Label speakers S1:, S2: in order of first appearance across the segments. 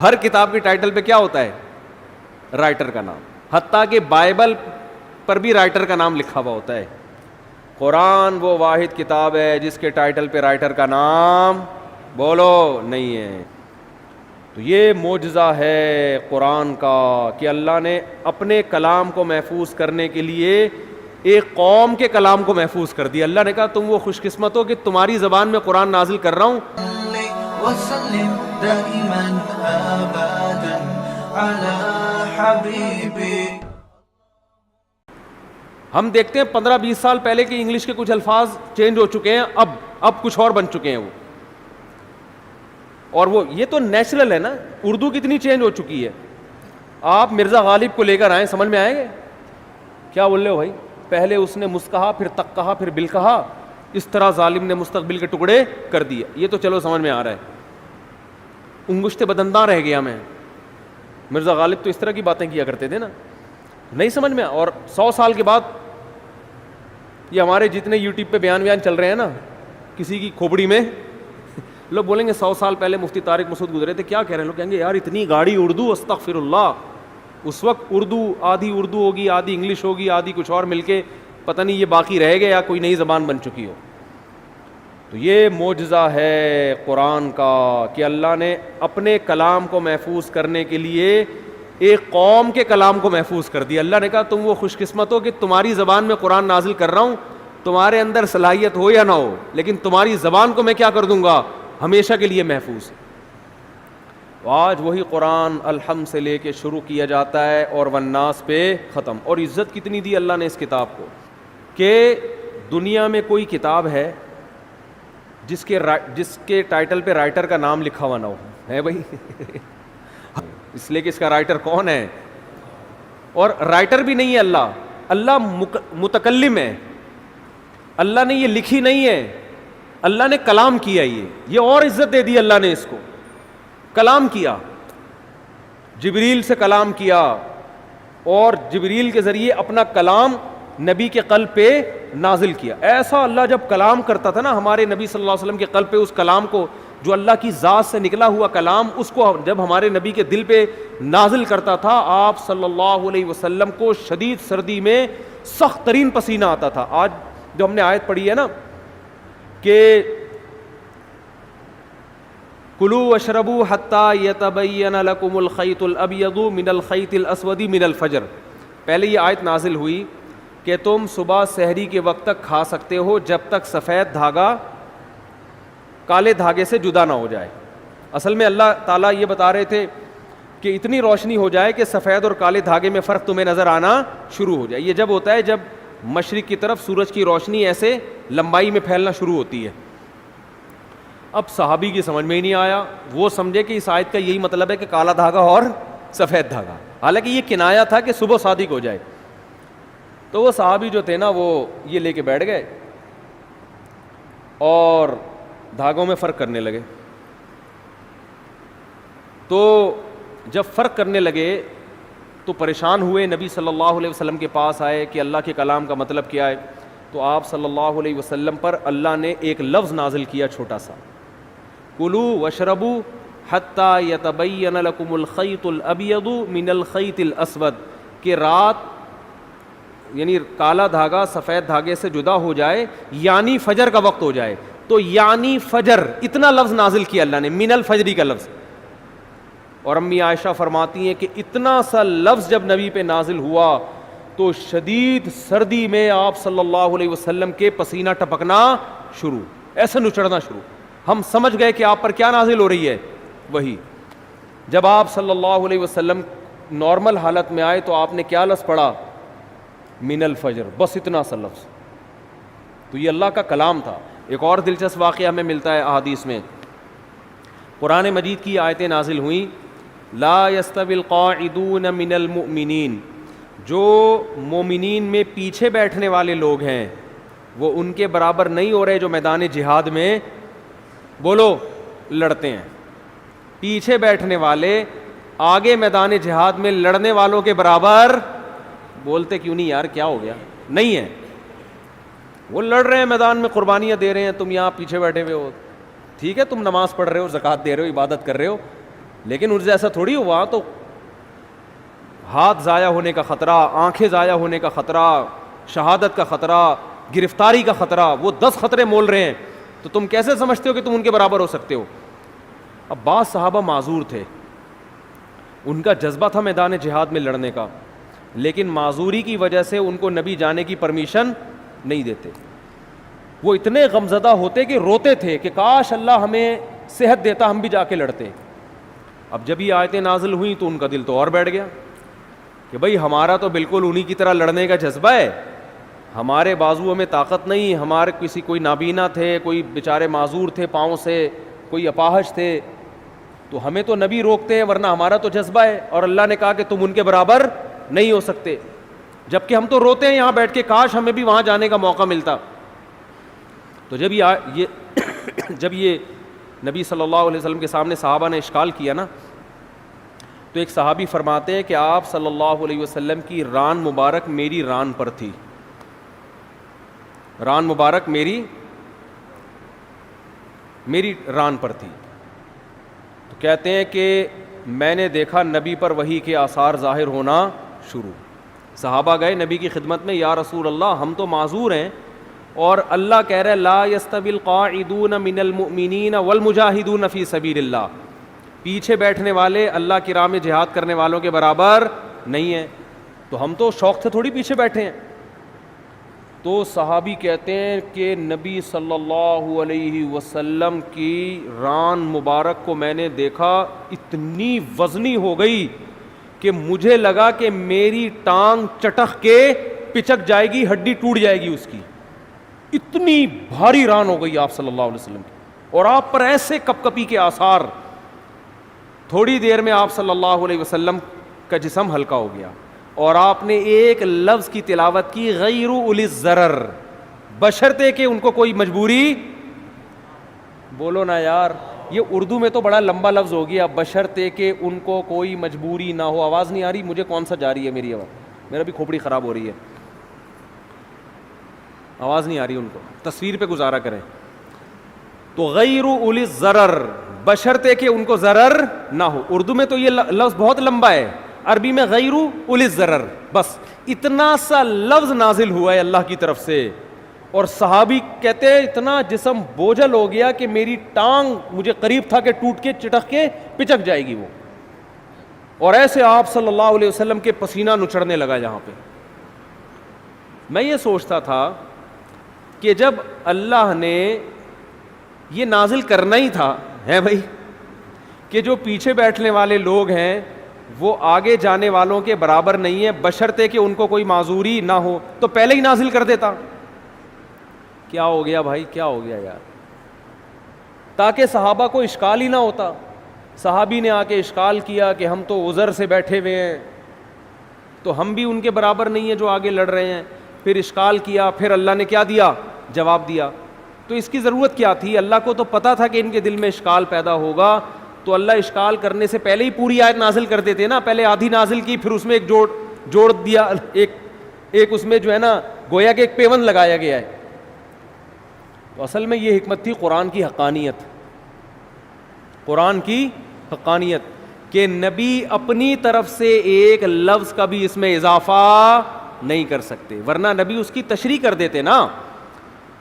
S1: ہر کتاب کے ٹائٹل پہ کیا ہوتا ہے؟ رائٹر کا نام. حتیٰ کہ بائبل پر بھی رائٹر کا نام لکھا ہوا ہوتا ہے. قرآن وہ واحد کتاب ہے جس کے ٹائٹل پہ رائٹر کا نام بولو نہیں ہے. تو یہ معجزہ ہے قرآن کا کہ اللہ نے اپنے کلام کو محفوظ کرنے کے لیے ایک قوم کے کلام کو محفوظ کر دیا. اللہ نے کہا تم وہ خوش قسمت ہو کہ تمہاری زبان میں قرآن نازل کر رہا ہوں.
S2: وسلم دائما ابدا على حبيبي.
S1: ہم دیکھتے ہیں 15-20 سال پہلے کے انگلش کے کچھ الفاظ چینج ہو چکے ہیں, اب کچھ اور بن چکے ہیں وہ. اور وہ یہ تو نیچرل ہے نا. اردو کتنی چینج ہو چکی ہے. آپ مرزا غالب کو لے کر آئیں, سمجھ میں آئیں گے کیا بول رہے ہو بھائی؟ پہلے اس نے مس کہا, پھر تک کہا, پھر بل کہا. اس طرح ظالم نے مستقبل کے ٹکڑے کر دیے. یہ تو چلو سمجھ میں آ رہا ہے. انگشت بدنداں رہ گیا میں. مرزا غالب تو اس طرح کی باتیں کیا کرتے تھے نا, نہیں سمجھ میں. اور 100 سال کے بعد یہ ہمارے جتنے یوٹیوب پہ بیان چل رہے ہیں نا کسی کی کھوپڑی میں, لوگ بولیں گے 100 سال پہلے مفتی طارق مسعود گزرے تھے, کیا کہہ رہے ہیں؟ لوگ کہیں گے یار اتنی گاڑی اردو, استغفر اللہ. اس وقت اردو آدھی اردو ہوگی, آدھی انگلش ہوگی, آدھی کچھ اور مل کے پتہ نہیں یہ باقی رہ گیا یا کوئی نئی زبان بن چکی ہو. تو یہ معجزہ ہے قرآن کا کہ اللہ نے اپنے کلام کو محفوظ کرنے کے لیے ایک قوم کے کلام کو محفوظ کر دیا. اللہ نے کہا تم وہ خوش قسمت ہو کہ تمہاری زبان میں قرآن نازل کر رہا ہوں. تمہارے اندر صلاحیت ہو یا نہ ہو, لیکن تمہاری زبان کو میں کیا کر دوں گا, ہمیشہ کے لیے محفوظ. آج وہی قرآن الحمد سے لے کے شروع کیا جاتا ہے اور والناس پہ ختم. اور عزت کتنی دی اللہ نے اس کتاب کو کہ دنیا میں کوئی کتاب ہے جس کے ٹائٹل پہ رائٹر کا نام لکھا ہوا نہ ہو. ہے بھائی اس لیے کہ اس کا رائٹر کون ہے. اور رائٹر بھی نہیں ہے اللہ, اللہ متکلم ہے. اللہ نے یہ لکھی نہیں ہے, اللہ نے کلام کیا. یہ اور عزت دے دی اللہ نے اس کو. کلام کیا, جبریل سے کلام کیا, اور جبریل کے ذریعے اپنا کلام نبی کے قلب پہ نازل کیا. ایسا اللہ جب کلام کرتا تھا نا ہمارے نبی صلی اللہ علیہ وسلم کے قلب پہ, اس کلام کو جو اللہ کی ذات سے نکلا ہوا کلام, اس کو جب ہمارے نبی کے دل پہ نازل کرتا تھا, آپ صلی اللہ علیہ وسلم کو شدید سردی میں سخت ترین پسینہ آتا تھا. آج جو ہم نے آیت پڑھی ہے نا کہ کلوا واشربوا حتی یتبین لکم الخیط الابیض من الخیط الاسود من الفجر. پہلے یہ آیت نازل ہوئی کہ تم صبح سحری کے وقت تک کھا سکتے ہو جب تک سفید دھاگا کالے دھاگے سے جدا نہ ہو جائے. اصل میں اللہ تعالیٰ یہ بتا رہے تھے کہ اتنی روشنی ہو جائے کہ سفید اور کالے دھاگے میں فرق تمہیں نظر آنا شروع ہو جائے. یہ جب ہوتا ہے جب مشرق کی طرف سورج کی روشنی ایسے لمبائی میں پھیلنا شروع ہوتی ہے. اب صحابی کی سمجھ میں ہی نہیں آیا, وہ سمجھے کہ اس آیت کا یہی مطلب ہے کہ کالا دھاگا اور سفید دھاگا, حالانکہ یہ کنایا تھا کہ صبح صادق ہو جائے. تو وہ صحابی جو تھے نا وہ یہ لے کے بیٹھ گئے اور دھاگوں میں فرق کرنے لگے. تو جب فرق کرنے لگے تو پریشان ہوئے, نبی صلی اللہ علیہ وسلم کے پاس آئے کہ اللہ کے کلام کا مطلب کیا ہے. تو آپ صلی اللہ علیہ وسلم پر اللہ نے ایک لفظ نازل کیا چھوٹا سا, کلوا واشربوا حتی یتبین لکم الخیط الابیض من الخیط الاسود, کہ رات یعنی کالا دھاگا سفید دھاگے سے جدا ہو جائے, یعنی فجر کا وقت ہو جائے. تو یعنی فجر اتنا لفظ نازل کیا اللہ نے, من الفجری کا لفظ. اور امی عائشہ فرماتی ہیں کہ اتنا سا لفظ جب نبی پہ نازل ہوا تو شدید سردی میں آپ صلی اللہ علیہ وسلم کے پسینہ ٹپکنا شروع, ایسا نچڑنا شروع. ہم سمجھ گئے کہ آپ پر کیا نازل ہو رہی ہے, وہی. جب آپ صلی اللہ علیہ وسلم نارمل حالت میں آئے تو آپ نے کیا لفظ پڑھا, من الفجر, بس اتنا سا لفظ. تو یہ اللہ کا کلام تھا. ایک اور دلچسپ واقعہ ہمیں ملتا ہے احادیث میں. قرآن مجید کی آیتیں نازل ہوئیں, لا یستوی القاعدون من المؤمنین, جو مومنین میں پیچھے بیٹھنے والے لوگ ہیں وہ ان کے برابر نہیں ہو رہے جو میدان جہاد میں بولو لڑتے ہیں. پیچھے بیٹھنے والے آگے میدان جہاد میں لڑنے والوں کے برابر, بولتے کیوں نہیں یار, کیا ہو گیا, نہیں ہے. وہ لڑ رہے ہیں میدان میں, قربانیاں دے رہے ہیں, تم یہاں پیچھے بیٹھے ہوئے ہو. ٹھیک ہے تم نماز پڑھ رہے ہو, زکوٰۃ دے رہے ہو, عبادت کر رہے ہو, لیکن ان سے ایسا تھوڑی ہوا, تو ہاتھ ضائع ہونے کا خطرہ, آنکھیں ضائع ہونے کا خطرہ, شہادت کا خطرہ, گرفتاری کا خطرہ, وہ 10 خطرے مول رہے ہیں, تو تم کیسے سمجھتے ہو کہ تم ان کے برابر ہو سکتے ہو؟ اب بعض صحابہ معذور تھے, ان کا جذبہ تھا میدان جہاد میں لڑنے کا, لیکن معذوری کی وجہ سے ان کو نبی جانے کی پرمیشن نہیں دیتے. وہ اتنے غمزدہ ہوتے کہ روتے تھے کہ کاش اللہ ہمیں صحت دیتا, ہم بھی جا کے لڑتے. اب جب یہ آیتیں نازل ہوئیں تو ان کا دل تو اور بیٹھ گیا کہ بھئی ہمارا تو بالکل انہی کی طرح لڑنے کا جذبہ ہے, ہمارے بازوؤں میں طاقت نہیں, ہمارے کوئی نابینا تھے, کوئی بیچارے معذور تھے پاؤں سے, کوئی اپاہج تھے, تو ہمیں تو نبی روکتے ہیں, ورنہ ہمارا تو جذبہ ہے, اور اللہ نے کہا کہ تم ان کے برابر نہیں ہو سکتے. جبکہ ہم تو روتے ہیں یہاں بیٹھ کے کاش ہمیں بھی وہاں جانے کا موقع ملتا. تو جب یہ نبی صلی اللہ علیہ وسلم کے سامنے صحابہ نے اشکال کیا نا, تو ایک صحابی فرماتے ہیں کہ آپ صلی اللہ علیہ وسلم کی ران مبارک میری ران پر تھی, ران مبارک میری ران پر تھی. تو کہتے ہیں کہ میں نے دیکھا نبی پر وحی کے آثار ظاہر ہونا شروع. صحابہ گئے نبی کی خدمت میں, یا رسول اللہ ہم تو معذور ہیں, اور اللہ کہہ رہا ہے لا یستوی القاعدون من المؤمنین والمجاہدون فی سبیل اللہ, پیچھے بیٹھنے والے اللہ کی راہ میں جہاد کرنے والوں کے برابر نہیں ہیں. تو ہم تو شوق سے تھوڑی پیچھے بیٹھے ہیں. تو صحابی کہتے ہیں کہ نبی صلی اللہ علیہ وسلم کی ران مبارک کو میں نے دیکھا, اتنی وزنی ہو گئی کہ مجھے لگا کہ میری ٹانگ چٹخ کے پچک جائے گی, ہڈی ٹوٹ جائے گی اس کی, اتنی بھاری ران ہو گئی آپ صلی اللہ علیہ وسلم کی, اور آپ پر ایسے کپ کپی کے آثار. تھوڑی دیر میں آپ صلی اللہ علیہ وسلم کا جسم ہلکا ہو گیا, اور آپ نے ایک لفظ کی تلاوت کی, غیر اولی الضرر, بشرطے کہ ان کو کوئی مجبوری, بولو نا یار, یہ اردو میں تو بڑا لمبا لفظ ہو گیا, بشرطے کہ ان کو کوئی مجبوری نہ ہو. آواز نہیں آ رہی مجھے, کون سا جا رہی ہے میری آواز؟ میرا بھی کھوپڑی خراب ہو رہی ہے, آواز نہیں آ رہی ان کو, تصویر پہ گزارا کریں. تو غیر اولی الضرر, بشرطے کہ ان کو ضرر نہ ہو. اردو میں تو یہ لفظ بہت لمبا ہے, عربی میں غیر اولی الضرر, بس اتنا سا لفظ نازل ہوا ہے اللہ کی طرف سے. اور صحابی کہتے ہیں اتنا جسم بوجھل ہو گیا کہ میری ٹانگ مجھے قریب تھا کہ ٹوٹ کے چٹک کے پچک جائے گی وہ, اور ایسے آپ صلی اللہ علیہ وسلم کے پسینہ نچڑنے لگا جہاں پہ. میں یہ سوچتا تھا کہ جب اللہ نے یہ نازل کرنا ہی تھا ہے بھائی, کہ جو پیچھے بیٹھنے والے لوگ ہیں وہ آگے جانے والوں کے برابر نہیں ہے, بشرطے کہ ان کو کوئی معذوری نہ ہو, تو پہلے ہی نازل کر دیتا. کیا ہو گیا بھائی, کیا ہو گیا یار, تاکہ صحابہ کو اشکال ہی نہ ہوتا. صحابی نے آ کے اشکال کیا کہ ہم تو عذر سے بیٹھے ہوئے ہیں, تو ہم بھی ان کے برابر نہیں ہیں جو آگے لڑ رہے ہیں. پھر اشکال کیا, پھر اللہ نے کیا دیا, جواب دیا. تو اس کی ضرورت کیا تھی؟ اللہ کو تو پتا تھا کہ ان کے دل میں اشکال پیدا ہوگا, تو اللہ اشکال کرنے سے پہلے ہی پوری آیت نازل کر دیتے نا. پہلے آدھی نازل کی, پھر اس میں ایک جوڑ دیا, ایک اس میں جو ہے نا گویا کہ ایک پیون لگایا گیا ہے. تو اصل میں یہ حکمت تھی قرآن کی حقانیت, قرآن کی حقانیت, کہ نبی اپنی طرف سے ایک لفظ کا بھی اس میں اضافہ نہیں کر سکتے, ورنہ نبی اس کی تشریح کر دیتے نا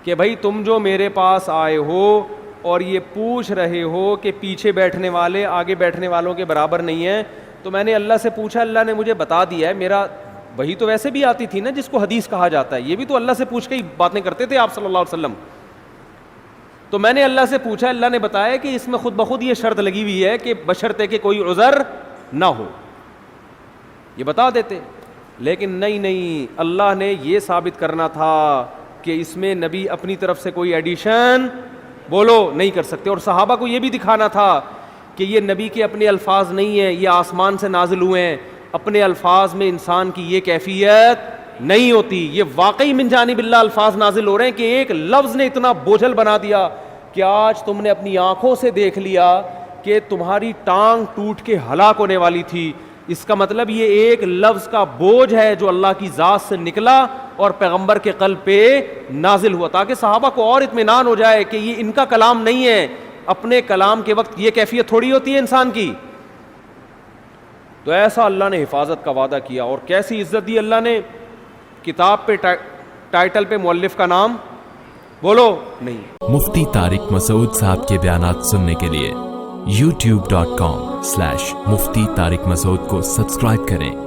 S1: کہ بھائی تم جو میرے پاس آئے ہو اور یہ پوچھ رہے ہو کہ پیچھے بیٹھنے والے آگے بیٹھنے والوں کے برابر نہیں ہیں, تو میں نے اللہ سے پوچھا, اللہ نے مجھے بتا دیا ہے. میرا وہی تو ویسے بھی آتی تھی نا جس کو حدیث کہا جاتا ہے, یہ بھی تو اللہ سے پوچھ کے ہی باتیں کرتے تھے آپ صلی اللہ علیہ وسلم. تو میں نے اللہ سے پوچھا, اللہ نے بتایا کہ اس میں خود بخود یہ شرط لگی ہوئی ہے کہ بشرطے کہ کوئی عذر نہ ہو, یہ بتا دیتے. لیکن نہیں, اللہ نے یہ ثابت کرنا تھا کہ اس میں نبی اپنی طرف سے کوئی ایڈیشن بولو نہیں کر سکتے, اور صحابہ کو یہ بھی دکھانا تھا کہ یہ نبی کے اپنے الفاظ نہیں ہیں, یہ آسمان سے نازل ہوئے ہیں. اپنے الفاظ میں انسان کی یہ کیفیت نہیں ہوتی, یہ واقعی من جانب اللہ الفاظ نازل ہو رہے ہیں کہ ایک لفظ نے اتنا بوجھل بنا دیا کہ آج تم نے اپنی آنکھوں سے دیکھ لیا کہ تمہاری ٹانگ ٹوٹ کے ہلاک ہونے والی تھی. اس کا مطلب یہ ایک لفظ کا بوجھ ہے جو اللہ کی ذات سے نکلا اور پیغمبر کے قلب پہ نازل ہوا, تاکہ صحابہ کو اور اطمینان ہو جائے کہ یہ ان کا کلام نہیں ہے. اپنے کلام کے وقت یہ کیفیت تھوڑی ہوتی ہے انسان کی تو ایسا اللہ نے حفاظت کا وعدہ کیا. اور کیسی عزت دی اللہ نے, کتاب پہ ٹائٹل پہ مؤلف کا نام بولو نہیں.
S3: مفتی طارق مسعود صاحب کے بیانات سننے کے لیے youtube.com/مفتی طارق مسعود کو سبسکرائب کریں.